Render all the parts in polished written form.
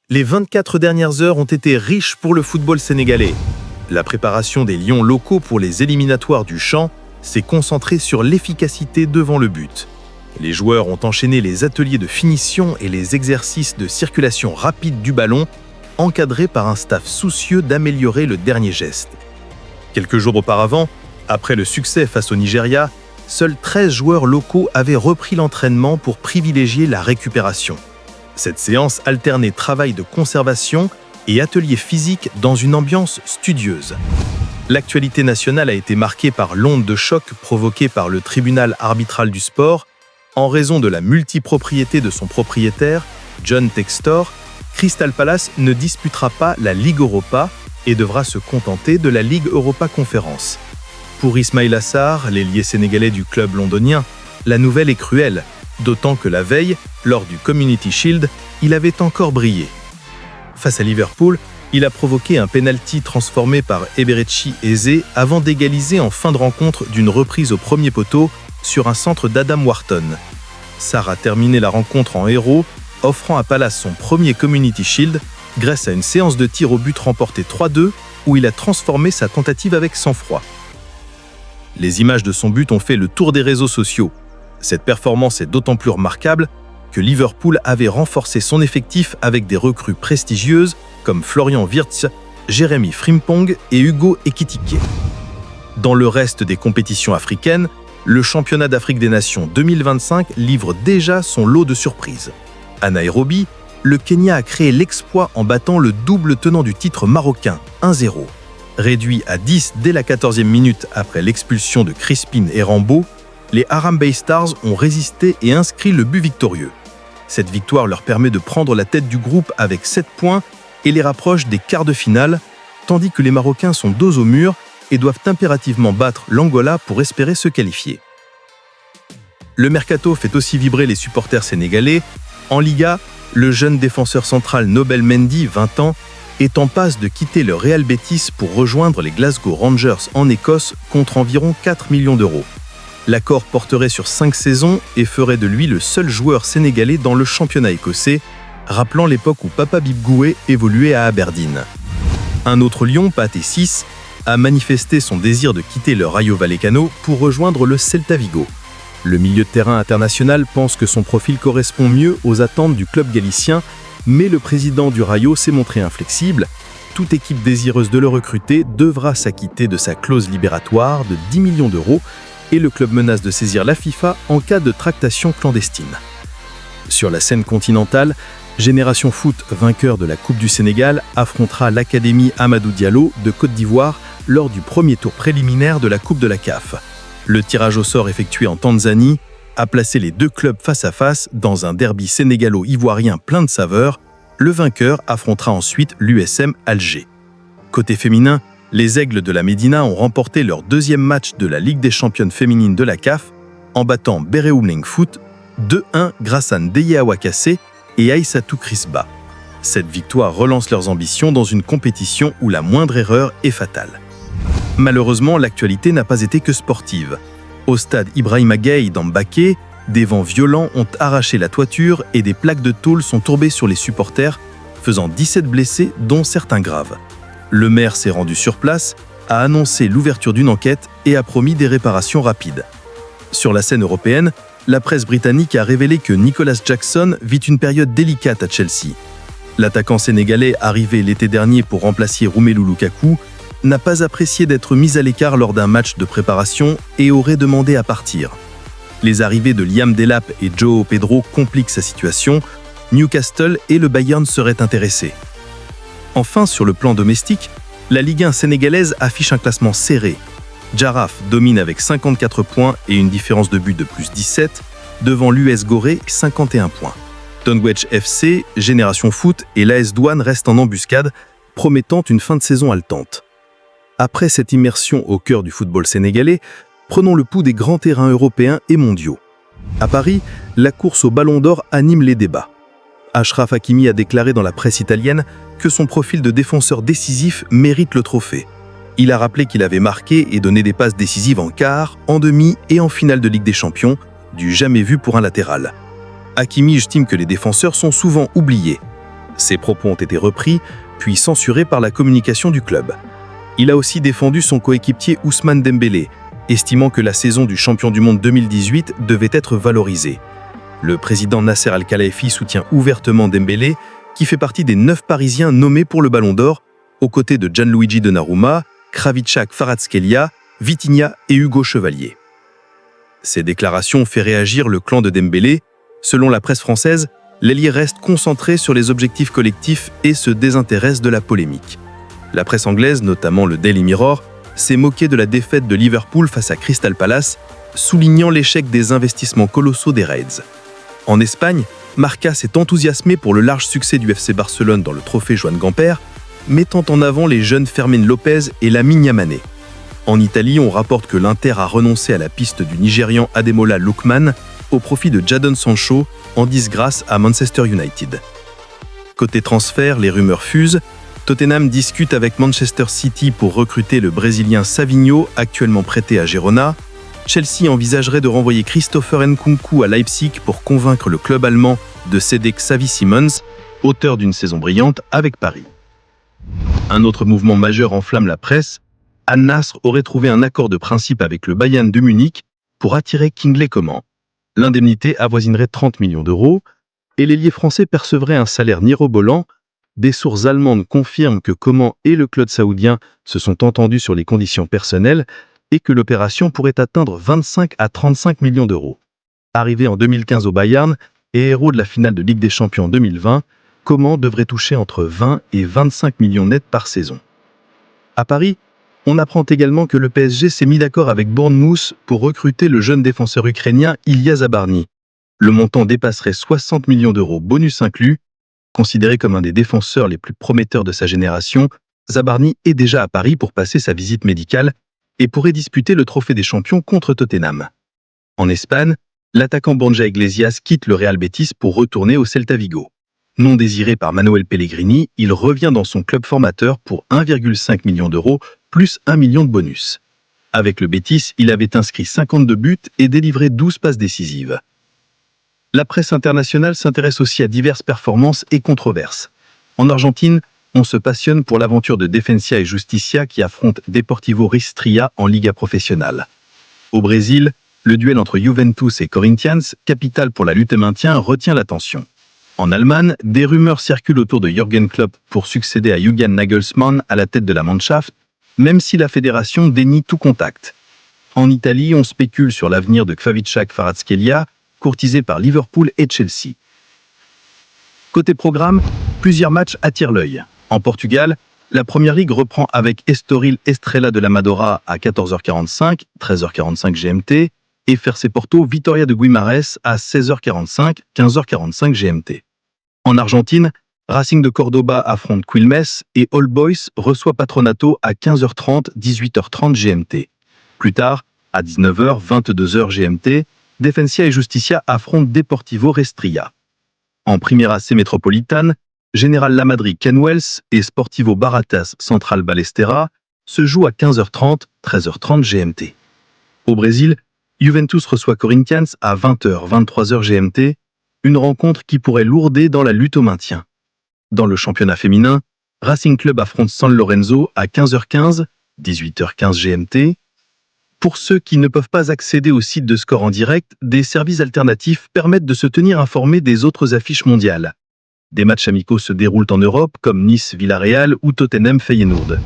Les 24 dernières heures ont été riches pour le football sénégalais. La préparation des lions locaux pour les éliminatoires du Champ s'est concentrée sur l'efficacité devant le but. Les joueurs ont enchaîné les ateliers de finition et les exercices de circulation rapide du ballon, encadrés par un staff soucieux d'améliorer le dernier geste. Quelques jours auparavant, après le succès face au Nigeria, seuls 13 joueurs locaux avaient repris l'entraînement pour privilégier la récupération. Cette séance alternait travail de conservation et atelier physique dans une ambiance studieuse. L'actualité nationale a été marquée par l'onde de choc provoquée par le tribunal arbitral du sport. En raison de la multipropriété de son propriétaire, John Textor, Crystal Palace ne disputera pas la Ligue Europa et devra se contenter de la Ligue Europa Conférence. Pour Ismaïla Sarr, l'ailier sénégalais du club londonien, la nouvelle est cruelle, d'autant que la veille, lors du Community Shield, il avait encore brillé. Face à Liverpool, il a provoqué un pénalty transformé par Eberechi Eze avant d'égaliser en fin de rencontre d'une reprise au premier poteau sur un centre d'Adam Wharton. Sarr a terminé la rencontre en héros, offrant à Palace son premier Community Shield grâce à une séance de tir au but remportée 3-2 où il a transformé sa tentative avec sang-froid. Les images de son but ont fait le tour des réseaux sociaux. Cette performance est d'autant plus remarquable que Liverpool avait renforcé son effectif avec des recrues prestigieuses comme Florian Wirtz, Jérémy Frimpong et Hugo Ekitike. Dans le reste des compétitions africaines, le championnat d'Afrique des Nations 2025 livre déjà son lot de surprises. À Nairobi, le Kenya a créé l'exploit en battant le double tenant du titre marocain, 1-0. Réduit à 10 dès la 14e minute après l'expulsion de Crispin et Rambo, les Harambee Stars ont résisté et inscrit le but victorieux. Cette victoire leur permet de prendre la tête du groupe avec 7 points et les rapproche des quarts de finale, tandis que les Marocains sont dos au mur et doivent impérativement battre l'Angola pour espérer se qualifier. Le mercato fait aussi vibrer les supporters sénégalais. En Liga, le jeune défenseur central Nobel Mendy, 20 ans, est en passe de quitter le Real Betis pour rejoindre les Glasgow Rangers en Écosse contre environ 4 millions d'euros. L'accord porterait sur 5 saisons et ferait de lui le seul joueur sénégalais dans le championnat écossais, rappelant l'époque où Papa Bibgoué évoluait à Aberdeen. Un autre Lion, Pathé Ciss, a manifesté son désir de quitter le Rayo Vallecano pour rejoindre le Celta Vigo. Le milieu de terrain international pense que son profil correspond mieux aux attentes du club galicien, mais le président du Rayo s'est montré inflexible. Toute équipe désireuse de le recruter devra s'acquitter de sa clause libératoire de 10 millions d'euros et le club menace de saisir la FIFA en cas de tractation clandestine. Sur la scène continentale, Génération Foot, vainqueur de la Coupe du Sénégal, affrontera l'Académie Amadou Diallo de Côte d'Ivoire lors du premier tour préliminaire de la Coupe de la CAF. Le tirage au sort effectué en Tanzanie a placé les deux clubs face à face dans un derby sénégalo-ivoirien plein de saveurs. Le vainqueur affrontera ensuite l'USM Alger. Côté féminin, les Aigles de la Médina ont remporté leur deuxième match de la Ligue des championnes féminines de la CAF en battant Béréouleng Foot 2-1 grâce à Ndeye Awakase et Aïssatou Crisba. Cette victoire relance leurs ambitions dans une compétition où la moindre erreur est fatale. Malheureusement, l'actualité n'a pas été que sportive. Au stade Ibrahima Gueye dans Mbacké, des vents violents ont arraché la toiture et des plaques de tôle sont tombées sur les supporters, faisant 17 blessés, dont certains graves. Le maire s'est rendu sur place, a annoncé l'ouverture d'une enquête et a promis des réparations rapides. Sur la scène européenne, la presse britannique a révélé que Nicolas Jackson vit une période délicate à Chelsea. L'attaquant sénégalais, arrivé l'été dernier pour remplacer Romelu Lukaku, n'a pas apprécié d'être mis à l'écart lors d'un match de préparation et aurait demandé à partir. Les arrivées de Liam Delap et João Pedro compliquent sa situation. Newcastle et le Bayern seraient intéressés. Enfin, sur le plan domestique, la Ligue 1 sénégalaise affiche un classement serré. Jaraaf domine avec 54 points et une différence de but de plus 17, devant l'US Gorée 51 points. Tonbridge FC, Génération Foot et l'AS Douanes restent en embuscade, promettant une fin de saison haletante. Après cette immersion au cœur du football sénégalais, prenons le pouls des grands terrains européens et mondiaux. À Paris, la course au Ballon d'Or anime les débats. Achraf Hakimi a déclaré dans la presse italienne que son profil de défenseur décisif mérite le trophée. Il a rappelé qu'il avait marqué et donné des passes décisives en quart, en demi et en finale de Ligue des Champions, du jamais vu pour un latéral. Hakimi estime que les défenseurs sont souvent oubliés. Ses propos ont été repris, puis censurés par la communication du club. Il a aussi défendu son coéquipier Ousmane Dembélé, estimant que la saison du champion du monde 2018 devait être valorisée. Le président Nasser Al-Khelaifi soutient ouvertement Dembélé, qui fait partie des 9 Parisiens nommés pour le Ballon d'Or, aux côtés de Gianluigi Donnarumma, Khvicha Kvaratskhelia, Vitinha et Hugo Chevalier. Ces déclarations ont fait réagir le clan de Dembélé. Selon la presse française, l'ailier reste concentré sur les objectifs collectifs et se désintéresse de la polémique. La presse anglaise, notamment le Daily Mirror, s'est moquée de la défaite de Liverpool face à Crystal Palace, soulignant l'échec des investissements colossaux des Reds. En Espagne, Marca s'est enthousiasmé pour le large succès du FC Barcelone dans le trophée Joan Gamper, mettant en avant les jeunes Fermin Lopez et Lamine Yamalé. En Italie, on rapporte que l'Inter a renoncé à la piste du Nigérian Ademola Lookman au profit de Jadon Sancho, en disgrâce à Manchester United. Côté transfert, les rumeurs fusent. Tottenham discute avec Manchester City pour recruter le Brésilien Savinho, actuellement prêté à Girona. Chelsea envisagerait de renvoyer Christopher Nkunku à Leipzig pour convaincre le club allemand de céder Xavi Simons, auteur d'une saison brillante avec Paris. Un autre mouvement majeur enflamme la presse. Al Nassr aurait trouvé un accord de principe avec le Bayern de Munich pour attirer Kingsley Coman. L'indemnité avoisinerait 30 millions d'euros et l'ailier français percevrait un salaire mirobolant. Des sources allemandes confirment que Coman et le club saoudien se sont entendus sur les conditions personnelles et que l'opération pourrait atteindre 25 à 35 millions d'euros. Arrivé en 2015 au Bayern et héros de la finale de Ligue des Champions 2020, Coman devrait toucher entre 20 et 25 millions nets par saison. À Paris, on apprend également que le PSG s'est mis d'accord avec Bournemouth pour recruter le jeune défenseur ukrainien Ilya Zabarny. Le montant dépasserait 60 millions d'euros bonus inclus. Considéré comme un des défenseurs les plus prometteurs de sa génération, Zabarny est déjà à Paris pour passer sa visite médicale et pourrait disputer le trophée des champions contre Tottenham. En Espagne, l'attaquant Borja Iglesias quitte le Real Betis pour retourner au Celta Vigo. Non désiré par Manuel Pellegrini, il revient dans son club formateur pour 1,5 million d'euros plus 1 million de bonus. Avec le Betis, il avait inscrit 52 buts et délivré 12 passes décisives. La presse internationale s'intéresse aussi à diverses performances et controverses. En Argentine, on se passionne pour l'aventure de Defensa et Justicia qui affrontent Deportivo Ristria en Liga Professional. Au Brésil, le duel entre Juventus et Corinthians, capital pour la lutte et maintien, retient l'attention. En Allemagne, des rumeurs circulent autour de Jürgen Klopp pour succéder à Julian Nagelsmann à la tête de la Mannschaft, même si la fédération dénie tout contact. En Italie, on spécule sur l'avenir de Khvicha Kvaratskhelia, courtisé par Liverpool et Chelsea. Côté programme, plusieurs matchs attirent l'œil. En Portugal, la Première Ligue reprend avec Estoril Estrela de l'Amadora à 14h45, 13h45 GMT, et FC Porto Vitória de Guimarães à 16h45, 15h45 GMT. En Argentine, Racing de Cordoba affronte Quilmes et All Boys reçoit Patronato à 15h30, 18h30 GMT. Plus tard, à 19h, 22h GMT, Defensa et Justicia affrontent Deportivo Restria. En Primera C métropolitane, General La Madrid Canwells et Sportivo Baratas Central Ballesteros se jouent à 15h30, 13h30 GMT. Au Brésil, Juventus reçoit Corinthians à 20h, 23h GMT, une rencontre qui pourrait lourder dans la lutte au maintien. Dans le championnat féminin, Racing Club affronte San Lorenzo à 15h15, 18h15 GMT. Pour ceux qui ne peuvent pas accéder au site de score en direct, des services alternatifs permettent de se tenir informé des autres affiches mondiales. Des matchs amicaux se déroulent en Europe comme Nice-Villarreal ou Tottenham-Feyenoord.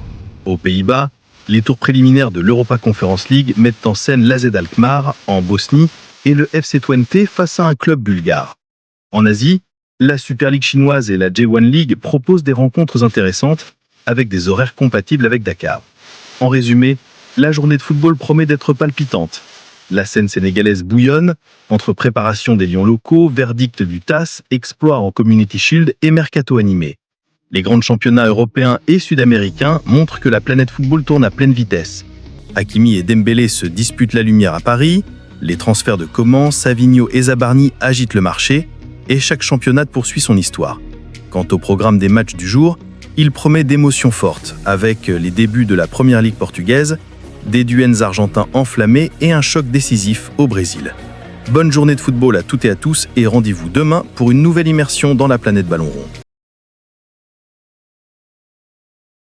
Aux Pays-Bas, les tours préliminaires de l'Europa Conference League mettent en scène l'AZ Alkmaar en Bosnie et le FC Twente face à un club bulgare. En Asie, la Super League chinoise et la J1 League proposent des rencontres intéressantes avec des horaires compatibles avec Dakar. En résumé, la journée de football promet d'être palpitante. La scène sénégalaise bouillonne entre préparation des lions locaux, verdict du TAS, exploit en Community Shield et mercato animé. Les grands championnats européens et sud-américains montrent que la planète football tourne à pleine vitesse. Hakimi et Dembélé se disputent la lumière à Paris, les transferts de Coman, Savinho et Zabarny agitent le marché, et chaque championnat poursuit son histoire. Quant au programme des matchs du jour, il promet d'émotions fortes, avec les débuts de la Première Ligue portugaise, des duels argentins enflammés et un choc décisif au Brésil. Bonne journée de football à toutes et à tous et rendez-vous demain pour une nouvelle immersion dans la planète Ballon Rond.